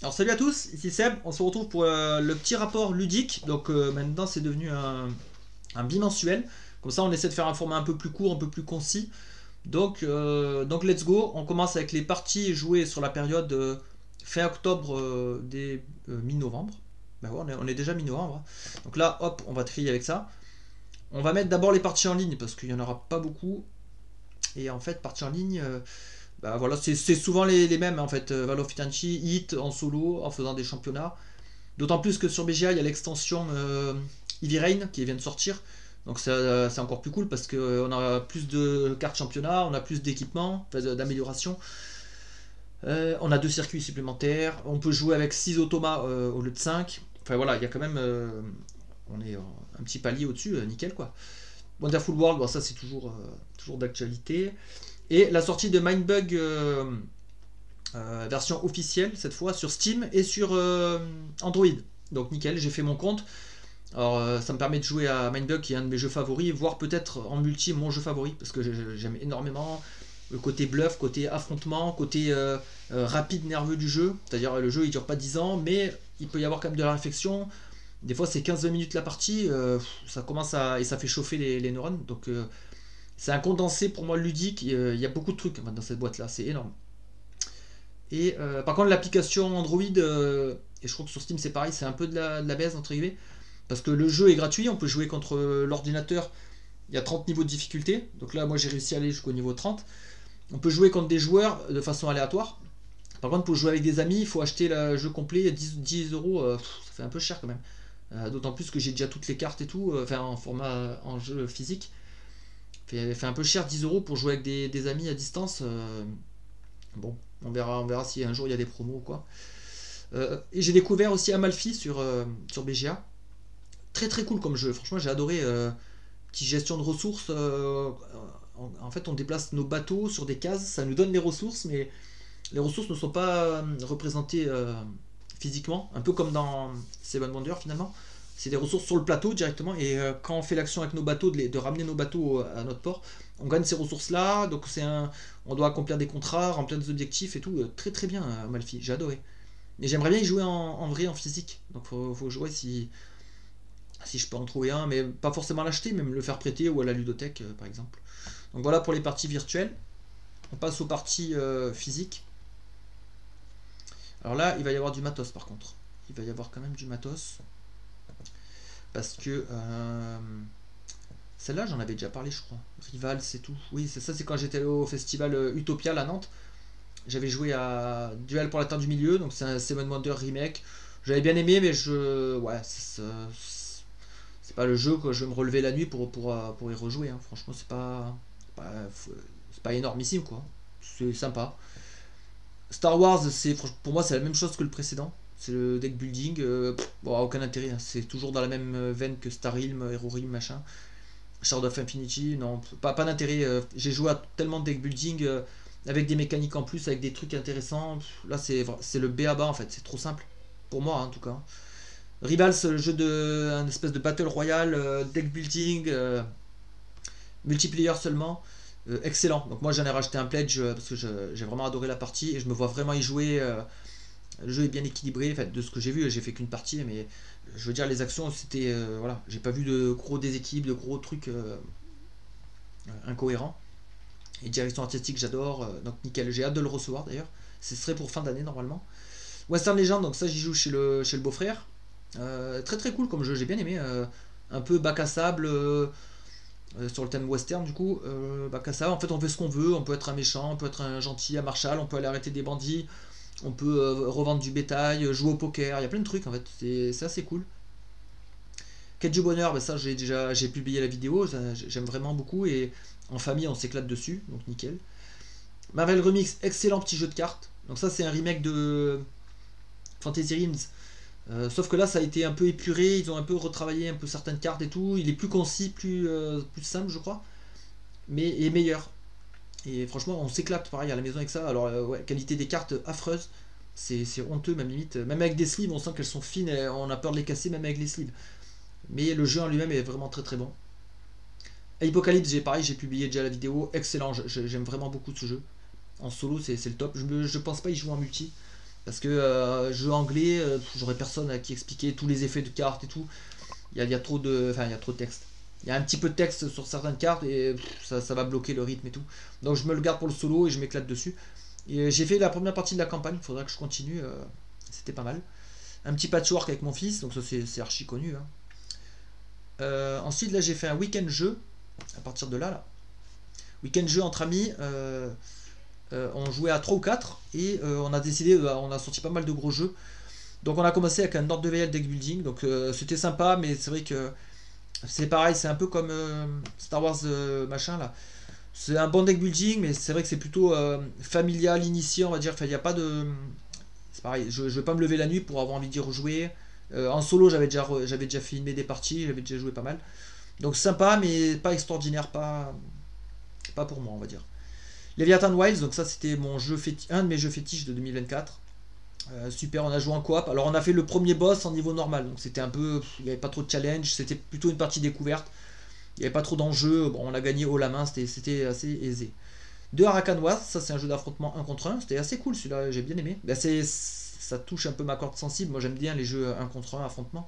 Alors salut à tous, ici Seb, on se retrouve pour le petit rapport ludique. Donc maintenant c'est devenu un bimensuel. Comme ça on essaie de faire un format un peu plus court, un peu plus concis. Donc let's go, on commence avec les parties jouées sur la période fin octobre dès mi-novembre. Ben ouais, on est déjà mi-novembre, hein. Donc là hop, on va trier avec ça. On va mettre d'abord les parties en ligne parce qu'il n'y en aura pas beaucoup. Et en fait parties en ligne, bah voilà, c'est souvent les mêmes en fait. Valo Fitanchi, Hit en solo, en faisant des championnats. D'autant plus que sur BGA, il y a l'extension Heavy Rain qui vient de sortir. Donc c'est encore plus cool parce qu'on a plus de cartes championnat, on a plus d'équipements, enfin, d'amélioration. On a 2 circuits supplémentaires. On peut jouer avec 6 automas au lieu de 5. Enfin voilà, il y a quand même. On est un petit palier au-dessus, nickel quoi. Wonderful World, bon, ça c'est toujours d'actualité. Et la sortie de Mindbug version officielle cette fois sur Steam et sur Android. Donc nickel, j'ai fait mon compte. Alors ça me permet de jouer à Mindbug qui est un de mes jeux favoris, voire peut-être en multi mon jeu favori parce que j'aime énormément le côté bluff, côté affrontement, côté rapide, nerveux du jeu. C'est-à-dire le jeu il dure pas 10 ans, mais il peut y avoir quand même de la réflexion. Des fois c'est 15-20 minutes la partie, ça commence à. Et ça fait chauffer les neurones. Donc c'est un condensé pour moi ludique. Il y a beaucoup de trucs dans cette boîte là, c'est énorme. Et par contre, l'application Android, et je crois que sur Steam c'est pareil, c'est un peu de la baise entre guillemets. Parce que le jeu est gratuit, on peut jouer contre l'ordinateur. Il y a 30 niveaux de difficulté. Donc là, moi j'ai réussi à aller jusqu'au niveau 30. On peut jouer contre des joueurs de façon aléatoire. Par contre, pour jouer avec des amis, il faut acheter le jeu complet 10 euros. Ça fait un peu cher quand même. D'autant plus que j'ai déjà toutes les cartes et tout, enfin en format en jeu physique. Fait un peu cher 10 euros pour jouer avec des amis à distance. Bon, on verra si un jour il y a des promos ou quoi. Et j'ai découvert aussi Amalfi sur BGA. Très très cool comme jeu, franchement j'ai adoré. Petite gestion de ressources. En fait, on déplace nos bateaux sur des cases, ça nous donne des ressources, mais les ressources ne sont pas représentées physiquement, un peu comme dans Seven Wonders finalement. C'est des ressources sur le plateau directement, et quand on fait l'action avec nos bateaux, de ramener nos bateaux à notre port, on gagne ces ressources-là, donc on doit accomplir des contrats, remplir des objectifs et tout. Très très bien, Amalfi, j'ai adoré. Mais j'aimerais bien y jouer en vrai, en physique, donc faut jouer si je peux en trouver un, mais pas forcément l'acheter, mais me le faire prêter ou à la ludothèque par exemple. Donc voilà pour les parties virtuelles. On passe aux parties physiques. Alors là, il va y avoir du matos par contre. Il va y avoir quand même du matos. Parce que celle-là, j'en avais déjà parlé, je crois. Rival, c'est tout. Oui, c'est ça, c'est quand j'étais au festival Utopia à Nantes. J'avais joué à Duel pour la Terre du Milieu, donc c'est un Seven Wonders remake. J'avais bien aimé, mais ouais, c'est pas le jeu que je vais me relever la nuit pour y rejouer, hein. Franchement, pas, c'est pas énormissime, quoi. C'est sympa. Star Wars, pour moi, c'est la même chose que le précédent. C'est le deck building. Bon, aucun intérêt, hein. C'est toujours dans la même veine que Star Realm, Hero Realm, machin. Shard of Infinity, non, pas d'intérêt. J'ai joué à tellement de deck building avec des mécaniques en plus, avec des trucs intéressants. Là, c'est le B à bas en fait. C'est trop simple. Pour moi, hein, en tout cas. Rivals, le jeu un espèce de battle royale, deck building, multiplayer seulement. Excellent. Donc moi j'en ai racheté un pledge parce que j'ai vraiment adoré la partie et je me vois vraiment y jouer. Le jeu est bien équilibré. En fait, de ce que j'ai vu, j'ai fait qu'une partie, mais je veux dire les actions c'était voilà, j'ai pas vu de gros déséquilibres, de gros trucs incohérents. Et direction artistique j'adore. Donc nickel. J'ai hâte de le recevoir d'ailleurs. Ce serait pour fin d'année normalement. Western Legend, donc ça j'y joue chez le beau-frère. Très très cool comme jeu, j'ai bien aimé. Un peu bac à sable. Sur le thème western du coup, bac à sable, en fait on fait ce qu'on veut, on peut être un méchant, on peut être un gentil, un marshal, on peut aller arrêter des bandits, on peut revendre du bétail, jouer au poker, il y a plein de trucs en fait, c'est assez cool. Quête du bonheur, bah ça j'ai publié la vidéo, j'aime vraiment beaucoup et en famille on s'éclate dessus, donc nickel. Marvel Remix, excellent petit jeu de cartes, donc ça c'est un remake de Fantasy Realms. Sauf que là ça a été un peu épuré, ils ont un peu retravaillé un peu certaines cartes et tout, il est plus concis, plus simple je crois, mais est meilleur. Et franchement on s'éclate pareil à la maison avec ça. Alors ouais, qualité des cartes affreuse, c'est honteux même limite, même avec des sleeves on sent qu'elles sont fines et on a peur de les casser même avec les sleeves. Mais le jeu en lui-même est vraiment très très bon. Apocalypse, j'ai publié déjà la vidéo, excellent, j'aime vraiment beaucoup ce jeu. En solo c'est le top, je pense pas y jouer en multi. Parce que jeu anglais, j'aurais personne à qui expliquer tous les effets de cartes et tout. Il y a trop de. Enfin, il y a trop de texte. Il y a un petit peu de texte sur certaines cartes et ça va bloquer le rythme et tout. Donc je me le garde pour le solo et je m'éclate dessus. Et j'ai fait la première partie de la campagne, il faudra que je continue. C'était pas mal. Un petit patchwork avec mon fils, donc ça c'est archi connu, hein. Ensuite, là j'ai fait un week-end jeu. À partir de là. Week-end jeu entre amis. On jouait à 3 ou 4 et on a décidé, on a sorti pas mal de gros jeux. Donc on a commencé avec un ordre de VL deck building. Donc c'était sympa, mais c'est vrai que c'est pareil, c'est un peu comme Star Wars machin là. C'est un bon deck building, mais c'est vrai que c'est plutôt familial, initié, on va dire. Enfin, il n'y a pas de. C'est pareil, je vais pas me lever la nuit pour avoir envie d'y rejouer. En solo, j'avais déjà filmé des parties, j'avais déjà joué pas mal. Donc sympa, mais pas extraordinaire, pas pour moi, on va dire. Leviathan Wilds, donc ça c'était un de mes jeux fétiches de 2024. Super, on a joué en coop. Alors on a fait le premier boss en niveau normal, donc c'était un peu, il n'y avait pas trop de challenge, c'était plutôt une partie découverte. Il n'y avait pas trop d'enjeux, bon, on a gagné haut la main, c'était assez aisé. De Arakan Wars, ça c'est un jeu d'affrontement 1 contre 1, c'était assez cool celui-là, j'ai bien aimé. Ben, ça touche un peu ma corde sensible, moi j'aime bien les jeux 1 contre 1 affrontement.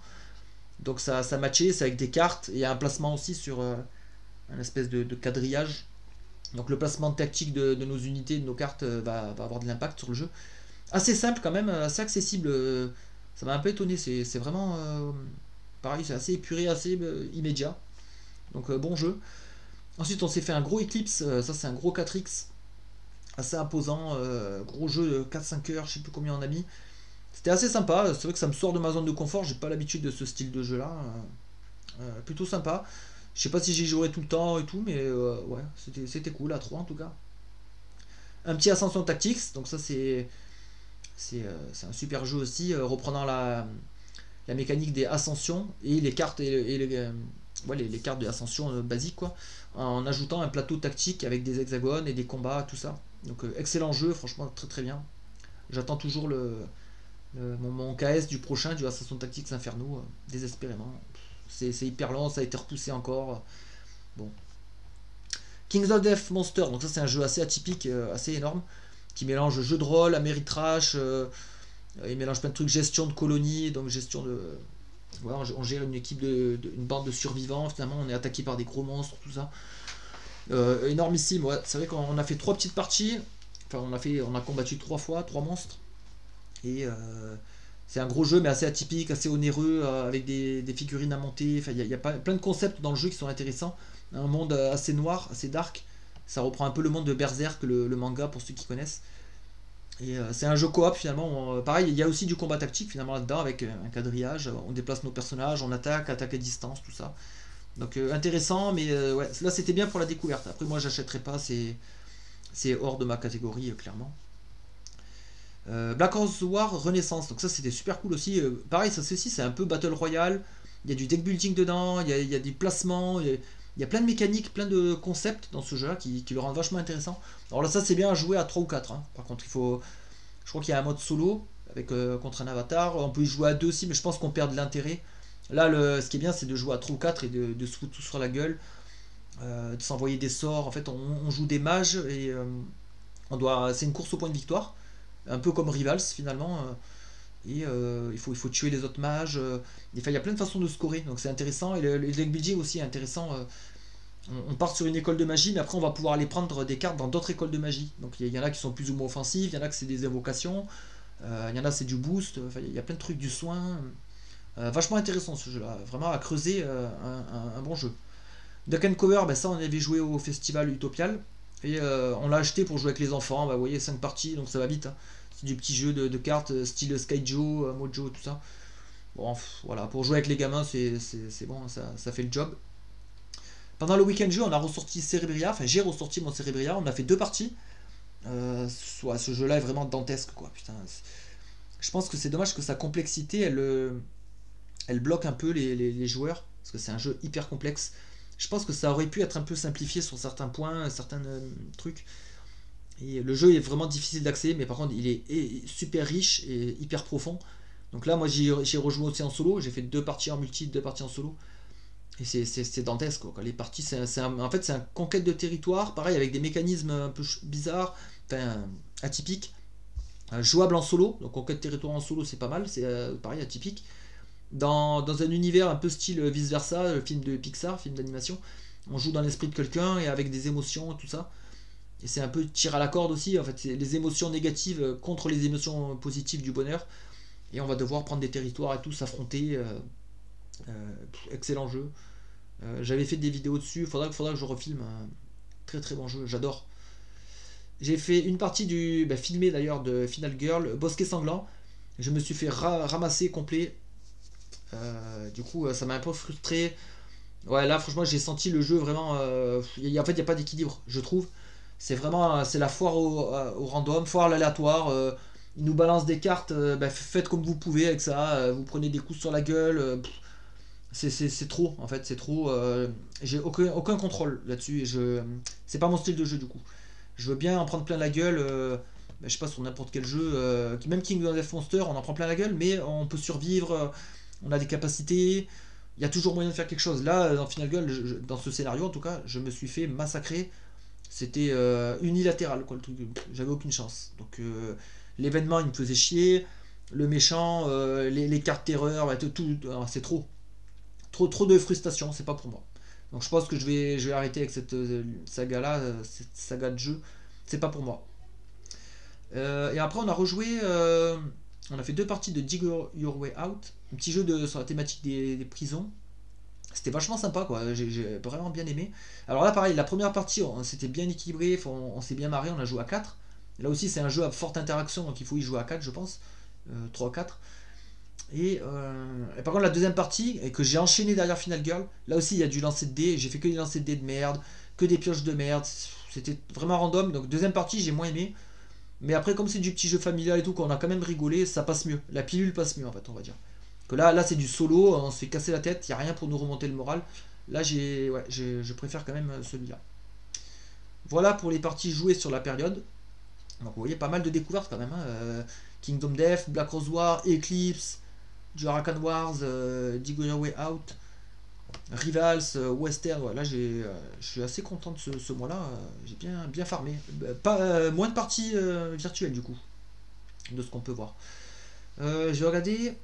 Donc ça matchait, c'est avec des cartes, et il y a un placement aussi sur un espèce de quadrillage. Donc le placement tactique de nos unités, de nos cartes va avoir de l'impact sur le jeu. Assez simple quand même, assez accessible, ça m'a un peu étonné, c'est vraiment pareil, c'est assez épuré, assez immédiat. Donc bon jeu. Ensuite on s'est fait un gros Eclipse, ça c'est un gros 4X, assez imposant, gros jeu de 4-5 heures, je sais plus combien on a mis. C'était assez sympa, c'est vrai que ça me sort de ma zone de confort, j'ai pas l'habitude de ce style de jeu là. Plutôt sympa. Je sais pas si j'y jouerai tout le temps et tout, mais ouais, c'était cool, à 3 en tout cas. Un petit Ascension Tactics, donc ça c'est un super jeu aussi, reprenant la mécanique des ascensions et les cartes ouais, les cartes de ascension basiques quoi, en ajoutant un plateau tactique avec des hexagones et des combats, tout ça. Donc excellent jeu, franchement très très bien. J'attends toujours mon KS du prochain, du Ascension Tactics Inferno, désespérément. C'est hyper lent, ça a été repoussé encore. Bon. Kings of Death Monster, donc ça c'est un jeu assez atypique, assez énorme, qui mélange jeu de rôle, Ameritrash, il mélange plein de trucs, gestion de colonies, donc gestion de. Voilà, on gère une équipe une bande de survivants, finalement on est attaqué par des gros monstres, tout ça. Énormissime, ouais. C'est vrai qu'on a fait 3 petites parties, enfin on a combattu 3 fois, 3 monstres. Et c'est un gros jeu mais assez atypique, assez onéreux, avec des figurines à monter. Enfin, il y a plein de concepts dans le jeu qui sont intéressants. Un monde assez noir, assez dark. Ça reprend un peu le monde de Berserk, le manga pour ceux qui connaissent. Et c'est un jeu coop finalement. Pareil, il y a aussi du combat tactique finalement là-dedans avec un quadrillage. On déplace nos personnages, on attaque à distance, tout ça. Donc intéressant, mais ouais, là c'était bien pour la découverte. Après moi j'achèterai pas, c'est hors de ma catégorie clairement. Black Horse War Renaissance, donc ça c'était super cool aussi. Pareil, ça c'est aussi, c'est un peu Battle Royale. Il y a du deck building dedans, il y a des placements, il y a plein de mécaniques, plein de concepts dans ce jeu-là qui le rendent vachement intéressant. Alors là, ça c'est bien à jouer à 3 ou 4, hein. Par contre, je crois qu'il y a un mode solo avec contre un avatar. On peut y jouer à 2 aussi, mais je pense qu'on perd de l'intérêt. Là, ce qui est bien, c'est de jouer à 3 ou 4 et de se foutre tout sur la gueule, de s'envoyer des sorts. En fait, on joue des mages et c'est une course au point de victoire, un peu comme Rivals finalement. Et il faut tuer les autres mages. Enfin, il y a plein de façons de scorer, donc c'est intéressant. Et le deck building aussi est intéressant. On part sur une école de magie, mais après on va pouvoir aller prendre des cartes dans d'autres écoles de magie. Donc il y en a qui sont plus ou moins offensives, il y en a que c'est des invocations, il y en a c'est du boost. Enfin, il y a plein de trucs, du soin. Vachement intéressant ce jeu-là, vraiment à creuser, un bon jeu. Duck and Cover, ben ça on avait joué au festival Utopial. Et on l'a acheté pour jouer avec les enfants. Bah, vous voyez, 5 parties, donc ça va vite, hein. C'est du petit jeu de cartes style Skyjo, Mojo, tout ça. Bon, voilà, pour jouer avec les gamins, c'est bon, ça fait le job. Pendant le week-end jeu, on a ressorti Cerebria, enfin j'ai ressorti mon Cerebria, on a fait 2 parties. Ce jeu-là est vraiment dantesque, quoi, putain. Je pense que c'est dommage que sa complexité, elle bloque un peu les joueurs, parce que c'est un jeu hyper complexe. Je pense que ça aurait pu être un peu simplifié sur certains points, certains trucs. Et le jeu est vraiment difficile d'accès, mais par contre il est super riche et hyper profond. Donc là, moi j'ai rejoué aussi en solo, j'ai fait 2 parties en multi, 2 parties en solo. Et c'est dantesque quoi. Les parties, en fait c'est un conquête de territoire, pareil avec des mécanismes un peu bizarres, enfin atypiques. jouable en solo, donc conquête territoire en solo c'est pas mal, c'est pareil atypique. Dans un univers un peu style vice versa, le film de Pixar, film d'animation, on joue dans l'esprit de quelqu'un et avec des émotions et tout ça. Et c'est un peu tir à la corde aussi, en fait, c'est les émotions négatives contre les émotions positives du bonheur. Et on va devoir prendre des territoires et tout, s'affronter. Excellent jeu. J'avais fait des vidéos dessus, faudra que je refilme. Très très bon jeu, j'adore. J'ai fait une partie du filmé d'ailleurs de Final Girl, Bosquet sanglant. Je me suis fait ramasser complet. Du coup, ça m'a un peu frustré. Ouais, là, franchement, j'ai senti le jeu vraiment. En fait, il n'y a pas d'équilibre, je trouve. C'est vraiment. C'est la foire au random, foire à l'aléatoire. Il nous balance des cartes. Faites comme vous pouvez avec ça. Vous prenez des coups sur la gueule. C'est trop, en fait, c'est trop. J'ai aucun contrôle là-dessus. C'est pas mon style de jeu, du coup. Je veux bien en prendre plein la gueule. Je sais pas, sur n'importe quel jeu. Même Kingdom Death Monster, on en prend plein la gueule, mais on peut survivre. On a des capacités. Il y a toujours moyen de faire quelque chose. Là, dans Final Girl, dans ce scénario en tout cas, je me suis fait massacrer. C'était unilatéral, quoi, le truc. J'avais aucune chance. Donc, l'événement, il me faisait chier. Le méchant, les cartes terreur, tout. C'est trop. Trop de frustration, c'est pas pour moi. Donc, je pense que je vais arrêter avec cette saga-là, cette saga de jeu. C'est pas pour moi. Et après, on a rejoué. On a fait 2 parties de Dig Your Way Out, un petit jeu sur la thématique des prisons. C'était vachement sympa, quoi. J'ai vraiment bien aimé. Alors là, pareil, la première partie, s'était bien équilibré, on s'est bien marré, on a joué à 4. Là aussi, c'est un jeu à forte interaction, donc il faut y jouer à 4, je pense. 3-4. Et par contre, la deuxième partie, et que j'ai enchaîné derrière Final Girl, là aussi, il y a du lancer de dés. J'ai fait que des lancers de dés de merde, que des pioches de merde. C'était vraiment random. Donc, deuxième partie, j'ai moins aimé. Mais après, comme c'est du petit jeu familial et tout, qu'on a quand même rigolé, ça passe mieux. La pilule passe mieux, en fait, on va dire. Que là c'est du solo, on se fait casser la tête, il n'y a rien pour nous remonter le moral. Là, je préfère quand même celui-là. Voilà pour les parties jouées sur la période. Donc, vous voyez, pas mal de découvertes quand même. Kingdom Death, Black Rose War, Eclipse, du Huracan Wars, Dig Your Way Out, Rivals, Western. Ouais, là, je suis assez content de ce mois-là. J'ai bien farmé. Moins de parties virtuelles, du coup, de ce qu'on peut voir. Je vais regarder.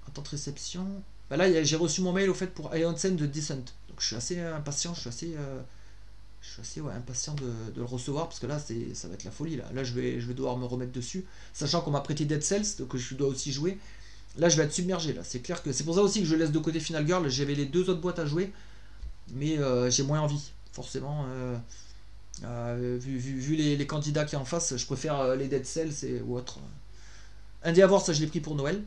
Attente réception. Là, j'ai reçu mon mail au fait pour Ion Sen de Descent. Donc, je suis assez impatient. Je suis assez impatient de le recevoir parce que là, ça va être la folie. Là, je vais devoir me remettre dessus. Sachant qu'on m'a prêté Dead Cells, que je dois aussi jouer. Là, je vais être submergé. Là, c'est clair que c'est pour ça aussi que je laisse de côté Final Girl. J'avais les 2 autres boîtes à jouer, mais j'ai moins envie. Forcément, vu les candidats qui en face, je préfère les Dead Cells ou autre. Indie Avoir, ça je l'ai pris pour Noël.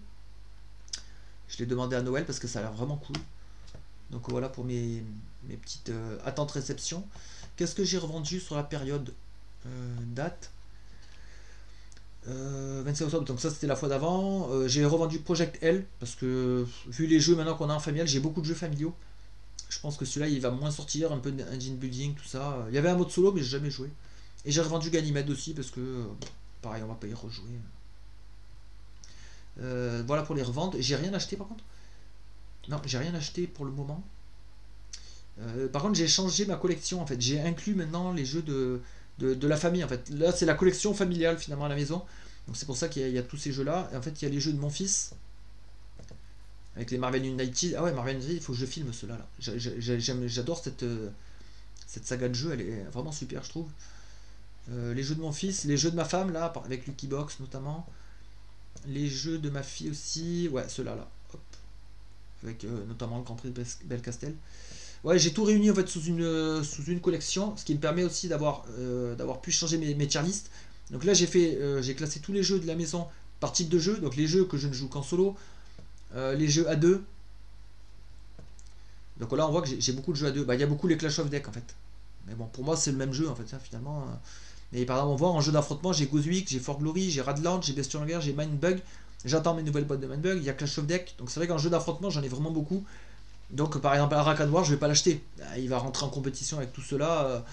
Je l'ai demandé à Noël parce que ça a l'air vraiment cool. Donc voilà pour mes petites attentes réception. Qu'est-ce que j'ai revendu sur la période date 25 octobre, donc ça c'était la fois d'avant. J'ai revendu Project L parce que vu les jeux maintenant qu'on a en familial, j'ai beaucoup de jeux familiaux. Je pense que celui-là il va moins sortir, un peu d'engine building, tout ça. Il y avait un mode solo mais j'ai jamais joué. Et j'ai revendu Ganymede aussi parce que pareil, on va pas y rejouer. Voilà pour les reventes. J'ai rien acheté par contre. Non, j'ai rien acheté pour le moment. Par contre, j'ai changé ma collection en fait. J'ai inclus maintenant les jeux de la famille en fait. Là, c'est la collection familiale finalement à la maison. Donc c'est pour ça qu'il y a tous ces jeux là. Et en fait, il y a les jeux de mon fils avec les Marvel United. Ah ouais, Marvel United, il faut que je filme ceux-là. J'adore cette saga de jeux. Elle est vraiment super, je trouve. Les jeux de mon fils, les jeux de ma femme là, avec Lucky Box notamment. Les jeux de ma fille aussi. Ouais, ceux-là là. Hop. Avec notamment le Grand Prix de Belcastel. Ouais, j'ai tout réuni en fait sous une collection, ce qui me permet aussi d'avoir pu changer mes tier lists. Donc là j'ai classé tous les jeux de la maison par type de jeu, donc les jeux que je ne joue qu'en solo, les jeux à 2. Donc là on voit que j'ai beaucoup de jeux à 2. Il y a beaucoup les Clash of Deck en fait. Mais bon, pour moi c'est le même jeu en fait, finalement. Et par exemple on voit en jeu d'affrontement j'ai Ghostwing, j'ai For Glory, j'ai Radland, j'ai Bestial Hunger, j'ai Mindbug. J'attends mes nouvelles boîtes de Mindbug, il y a Clash of Deck. Donc c'est vrai qu'en jeu d'affrontement j'en ai vraiment beaucoup. Donc par exemple Huracan War je vais pas l'acheter, il va rentrer en compétition avec tout cela,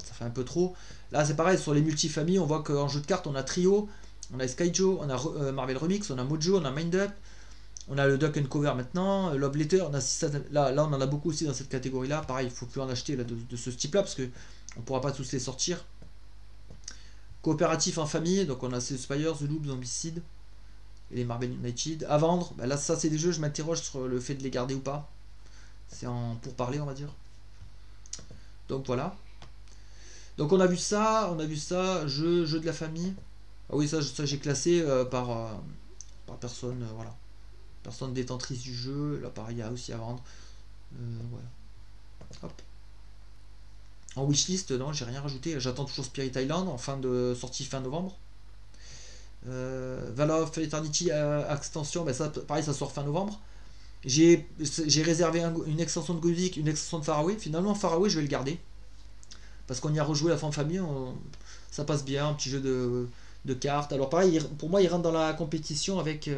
ça fait un peu trop. Là c'est pareil, sur les multifamilles on voit qu'en jeu de cartes on a Trio, on a Skyjo, on a Marvel Remix, on a Mojo, on a Mind Up, on a le Duck and Cover maintenant, Love Letter, on a là on en a beaucoup aussi dans cette catégorie là, pareil il faut plus en acheter là, de ce type là parce que on pourra pas tous les sortir. Coopératif en famille, donc on a Sea Spire, The Loop, Zombicide et les Marvel United. À vendre, bah là ça c'est des jeux, je m'interroge sur le fait de les garder ou pas. C'est en pour parler on va dire. Donc voilà. Donc on a vu ça, jeu de la famille. Ah oui ça j'ai classé par personne, voilà. Personne détentrice du jeu. Là pareil il y a aussi à vendre. Voilà. Hop. En wishlist, non, j'ai rien rajouté. J'attends toujours Spirit Island en fin de sortie fin novembre. Val of Eternity extension, ben ça, pareil, ça sort fin novembre. J'ai réservé une extension de Gothic, une extension de Faraway. Finalement, Faraway, je vais le garder. Parce qu'on y a rejoué la fin famille, ça passe bien, un petit jeu de cartes. Alors, pareil, pour moi, il rentre dans la compétition avec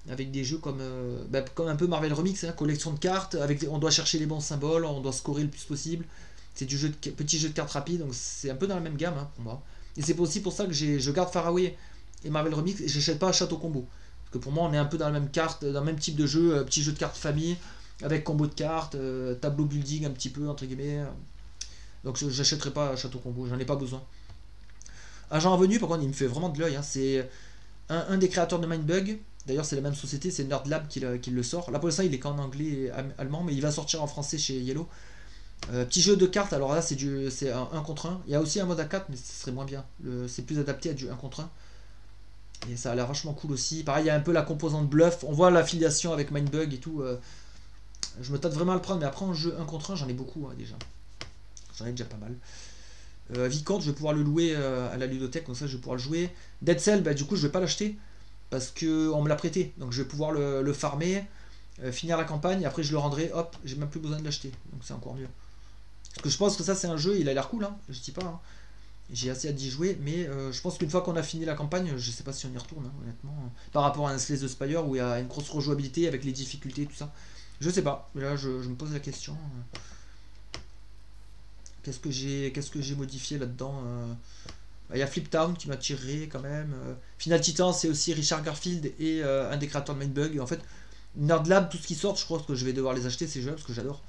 des jeux comme un peu Marvel Remix, hein, collection de cartes. On doit chercher les bons symboles, on doit scorer le plus possible. C'est du petit jeu de cartes rapide, donc c'est un peu dans la même gamme hein, pour moi. Et c'est aussi pour ça que je garde Faraway et Marvel Remix et j'achète pas Château Combo. Parce que pour moi, on est un peu dans la même carte, dans le même type de jeu, petit jeu de cartes famille, avec combo de cartes, tableau building un petit peu, entre guillemets. Donc j'achèterai pas Château Combo, j'en ai pas besoin. Agent Invenu, par contre, il me fait vraiment de l'œil. Hein. C'est un des créateurs de Mindbug. D'ailleurs, c'est la même société, c'est Nerd Lab qui le sort. Là, pour l'instant, il est qu'en anglais et allemand, mais il va sortir en français chez Yellow. Petit jeu de cartes, alors là, c'est un 1 contre 1. Il y a aussi un mode à 4, mais ce serait moins bien. C'est plus adapté à du 1 contre 1. Et ça a l'air vachement cool aussi. Pareil, il y a un peu la composante bluff. On voit l'affiliation avec Mindbug et tout. Je me tâte vraiment à le prendre, mais après, en jeu 1 contre 1, j'en ai beaucoup hein, déjà. J'en ai déjà pas mal. Vicomte, je vais pouvoir le louer à la ludothèque, comme ça je vais pouvoir le jouer. Dead Cell, bah, du coup je vais pas l'acheter parce qu'on me l'a prêté, donc je vais pouvoir le farmer, finir la campagne, et après je le rendrai, hop, j'ai même plus besoin de l'acheter, donc c'est encore mieux. Parce que je pense que ça c'est un jeu, il a l'air cool, hein, je dis pas, hein. J'ai assez hâte d'y jouer, mais je pense qu'une fois qu'on a fini la campagne, je sais pas si on y retourne, hein, honnêtement, par rapport à un Slay the Spire où il y a une grosse rejouabilité avec les difficultés et tout ça. Je sais pas, là je me pose la question. Qu'est-ce que j'ai modifié là-dedans Il y a Flip Town qui m'a tiré quand même. Final Titan, c'est aussi Richard Garfield et un des créateurs de Mindbug. En fait, Nerd Lab, tout ce qui sort, je crois que je vais devoir les acheter ces jeux parce que j'adore.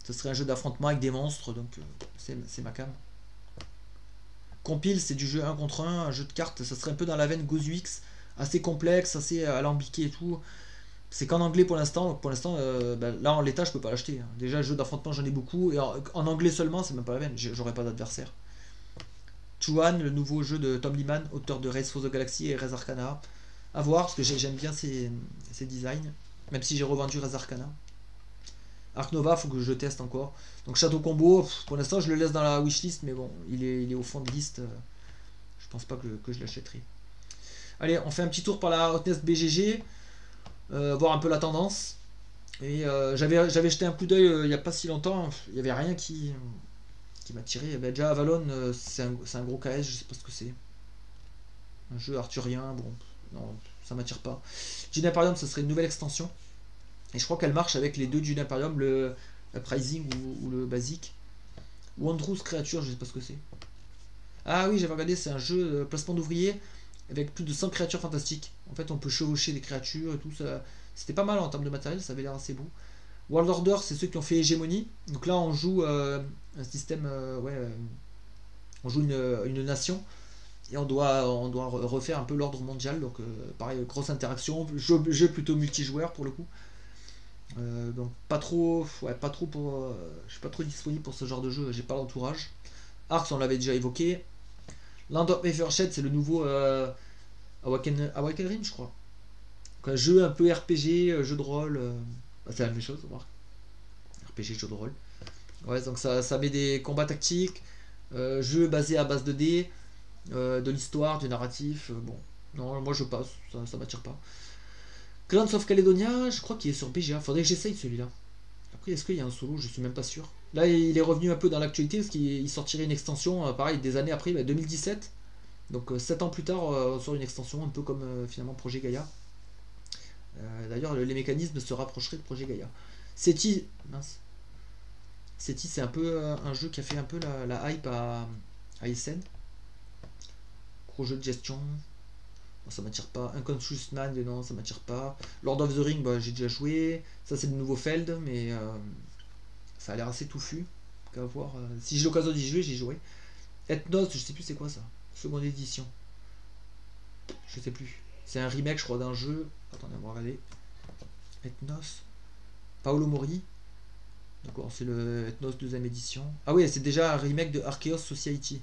Ce serait un jeu d'affrontement avec des monstres, donc c'est ma cam. Compile, c'est du jeu 1 contre 1 jeu de cartes. Ça serait un peu dans la veine GozuX, assez complexe, assez alambiqué et tout. C'est qu'en anglais pour l'instant, donc pour l'instant, là en l'état je peux pas l'acheter. Hein. Déjà le jeu d'affrontement j'en ai beaucoup, et en anglais seulement c'est même pas la peine, j'aurais pas d'adversaire. Chuan, le nouveau jeu de Tom Lehman, auteur de Race for the Galaxy et Res Arcana. À voir, parce que j'aime bien ses designs, même si j'ai revendu Res Arcana. Arc Nova, faut que je teste encore. Donc Château Combo, pour l'instant je le laisse dans la wishlist, mais bon, il est au fond de liste. Je pense pas que je l'achèterai. Allez, on fait un petit tour par la Hotness BGG. Voir un peu la tendance. Et j'avais jeté un coup d'œil il n'y a pas si longtemps, il n'y avait rien qui m'a tiré. Ben, déjà Avalon, c'est un gros KS, je sais pas ce que c'est. Un jeu arthurien, bon, non, ça m'attire pas. Dune Imperium, ça serait une nouvelle extension. Et je crois qu'elle marche avec les deux Dune Imperium, le Uprising ou le Basic. Wondrous Creature, je sais pas ce que c'est. Ah oui, j'avais regardé, c'est un jeu placement d'ouvriers avec plus de 100 créatures fantastiques. En fait, on peut chevaucher des créatures et tout ça. C'était pas mal en termes de matériel, ça avait l'air assez beau. World Order, c'est ceux qui ont fait Hégémonie. Donc là, on joue un système, on joue une nation et on doit refaire un peu l'ordre mondial. Donc pareil, grosse interaction, jeu plutôt multijoueur pour le coup. Donc pas trop pour, je suis pas trop disponible pour ce genre de jeu. J'ai pas l'entourage. Arcs, on l'avait déjà évoqué. Land of Evershed, c'est le nouveau Awaken Rim, je crois. Donc, un jeu un peu RPG, jeu de rôle. C'est la même chose, on remarque. RPG, jeu de rôle. Ouais, donc ça met des combats tactiques, jeu basé à base de dés, de l'histoire, du narratif. Bon, non, moi je passe, ça m'attire pas. Clans of Caledonia, je crois qu'il est sur BGA. Faudrait que j'essaye celui-là. Après, est-ce qu'il y a un solo? Je suis même pas sûr. Là, il est revenu un peu dans l'actualité parce qu'il sortirait une extension, pareil, des années après, 2017. Donc 7 ans plus tard, on sort une extension, un peu comme finalement Projet Gaïa. D'ailleurs, les mécanismes se rapprocheraient de Projet Gaïa. SETI, mince. SETI, c'est un peu un jeu qui a fait un peu la hype à Essen. Gros jeu de gestion. Bon, ça m'attire pas. Unconscious Man, non, ça m'attire pas. Lord of the Ring, bah, j'ai déjà joué. Ça, c'est le nouveau Feld, mais ça a l'air assez touffu. À voir. Si j'ai l'occasion d'y jouer, j'y jouerai. Ethnos, je sais plus c'est quoi ça. seconde édition. Je sais plus. C'est un remake, je crois, d'un jeu. Attendez, on va regarder. Ethnos. Paolo Mori. D'accord, c'est le Ethnos 2ème édition. Ah oui, c'est déjà un remake de Arceus Society.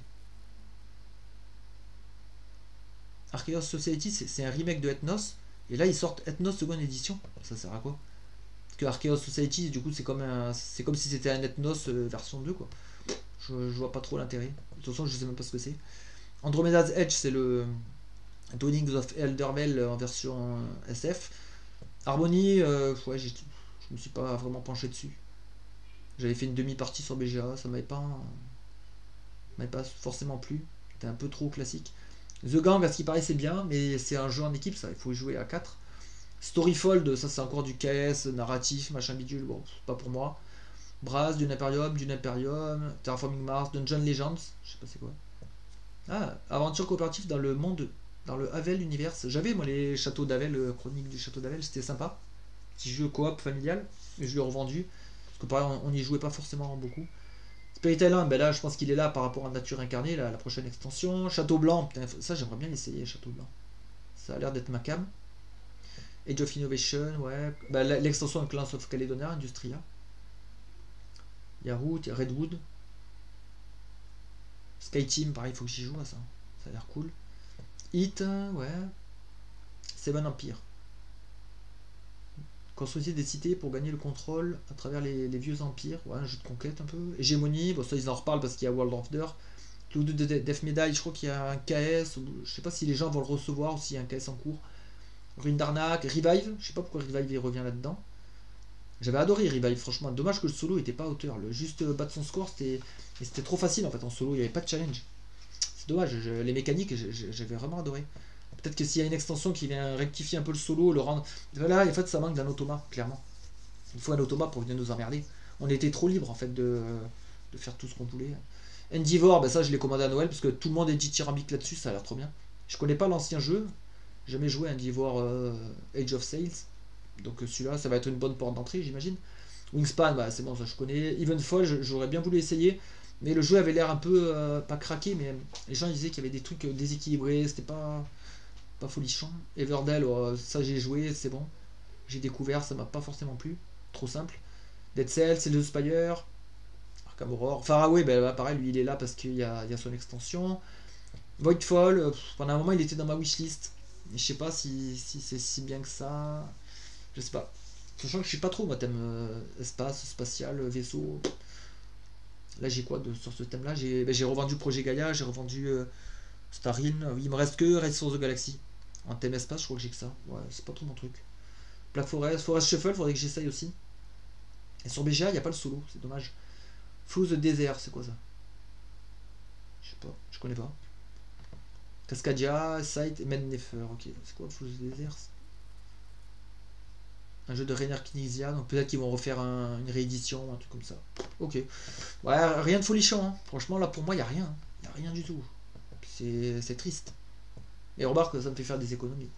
Arceus Society, c'est un remake de Ethnos. Et là, ils sortent Ethnos seconde édition. Ça sert à quoi? Parce que Arceus Society, du coup, c'est comme si c'était un Ethnos version 2, quoi. Je vois pas trop l'intérêt. De toute façon, je sais même pas ce que c'est. Andromeda's Edge, c'est le Dawnings of Eldervale en version SF. Harmony, ouais, je me suis pas vraiment penché dessus. J'avais fait une demi-partie sur BGA, ça m'avait pas forcément plu. C'était un peu trop classique. The Gang, à ce qui paraît, c'est bien, mais c'est un jeu en équipe, ça, il faut y jouer à 4. Storyfold, ça c'est encore du KS, narratif, machin bidule, bon, pas pour moi. Brass, Dune Imperium, Terraforming Mars, Dungeon Legends, je sais pas c'est quoi. Ah, aventure coopérative dans le monde, dans le Havel Universe. J'avais moi les châteaux d'Havel, chronique du château d'Havel, c'était sympa. Petit jeu coop familial, et je l'ai revendu. Parce que pareil, on n'y jouait pas forcément beaucoup. Spirit Island, ben là je pense qu'il est là par rapport à Nature Incarnée, la prochaine extension. Château Blanc, putain, ça j'aimerais bien l'essayer, Château Blanc. Ça a l'air d'être ma cam. Age of Innovation, ouais. Bah, l'extension de Clans of Caledonia, Industria. Il y a Root, il y a Redwood. Sky Team, pareil, il faut que j'y joue à ça. Ça a l'air cool. Hit, ouais. Seven Empire. Construisez des cités pour gagner le contrôle à travers les vieux empires. Ouais, un jeu de conquête un peu. Hégémonie, bon ça ils en reparlent parce qu'il y a World of Dirt. Cloud de Death Medal, je crois qu'il y a un KS. Je sais pas si les gens vont le recevoir ou s'il y a un KS en cours. Ruine d'Arnaque, Revive, je sais pas pourquoi Revive il revient là-dedans. J'avais adoré Revive, franchement. Dommage que le solo était pas à hauteur. Le juste battre son score, c'était trop facile en fait en solo, il n'y avait pas de challenge. C'est dommage, les mécaniques, j'avais vraiment adoré. Peut-être que s'il y a une extension qui vient rectifier un peu le solo, le rendre. Voilà, en fait ça manque d'un automat, clairement. Il faut un automat pour venir nous emmerder. On était trop libre en fait de faire tout ce qu'on voulait. Endeavor, ben ça je l'ai commandé à Noël parce que tout le monde est dithyrambique là-dessus, ça a l'air trop bien. Je connais pas l'ancien jeu, jamais joué à Endeavor Age of Sails. Donc celui-là, ça va être une bonne porte d'entrée, j'imagine. Wingspan, bah, c'est bon, ça je connais. Evenfall, j'aurais bien voulu essayer. Mais le jeu avait l'air un peu, pas craqué, mais les gens disaient qu'il y avait des trucs déséquilibrés, c'était pas folichon. Everdell, ça j'ai joué, c'est bon. J'ai découvert, ça m'a pas forcément plu. Trop simple. Dead Cells, c'est le Spire. Arkham Horror. Faraway, bah, pareil, lui il est là parce qu'il y a son extension. Voidfall, pendant un moment il était dans ma wishlist. Je sais pas si c'est si bien que ça. Je sais pas. Sachant que je suis pas trop, moi, thème espace, spatial, vaisseau. Là, j'ai quoi sur ce thème-là? J'ai revendu Projet Gaia, j'ai revendu Starine. Il me reste que Race for the Galaxy. En thème espace, je crois que j'ai que ça. Ouais, c'est pas trop mon truc. Black Forest, Forest Shuffle, faudrait que j'essaye aussi. Et sur BGA, il n'y a pas le solo, c'est dommage. Flow the Desert, c'est quoi ça? Je sais pas, je connais pas. Cascadia, Sight et Mednefer, ok. C'est quoi Flow the Desert? Un jeu de Rainer Knizia, donc peut-être qu'ils vont refaire une réédition, un truc comme ça. Ok. Ouais, rien de folichon, hein. Franchement, là pour moi, il n'y a rien. Il n'y a rien du tout. C'est triste. Et remarque que ça me fait faire des économies.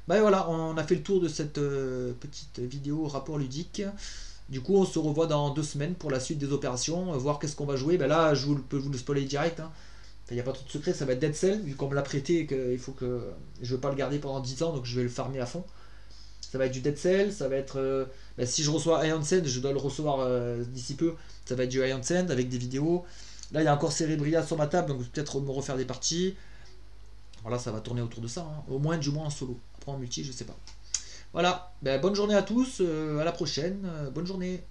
Bah voilà, on a fait le tour de cette petite vidéo rapport ludique. Du coup, on se revoit dans 2 semaines pour la suite des opérations, voir qu'est-ce qu'on va jouer. Bah là, je peux vous le spoiler direct. Hein. Il n'y a pas trop de secret, ça va être Dead Cell, vu qu'on me l'a prêté et qu'il faut que je ne veux pas le garder pendant 10 ans, donc je vais le farmer à fond. Ça va être du Dead Cell, ça va être... bah, si je reçois Iron Sand, je dois le recevoir d'ici peu, ça va être du Iron Sand avec des vidéos. Là, il y a encore Cerebria sur ma table, donc peut-être me refaire des parties. Voilà, ça va tourner autour de ça, hein. Au moins, du moins en solo. Après en multi, je sais pas. Voilà, bah, bonne journée à tous, à la prochaine, bonne journée.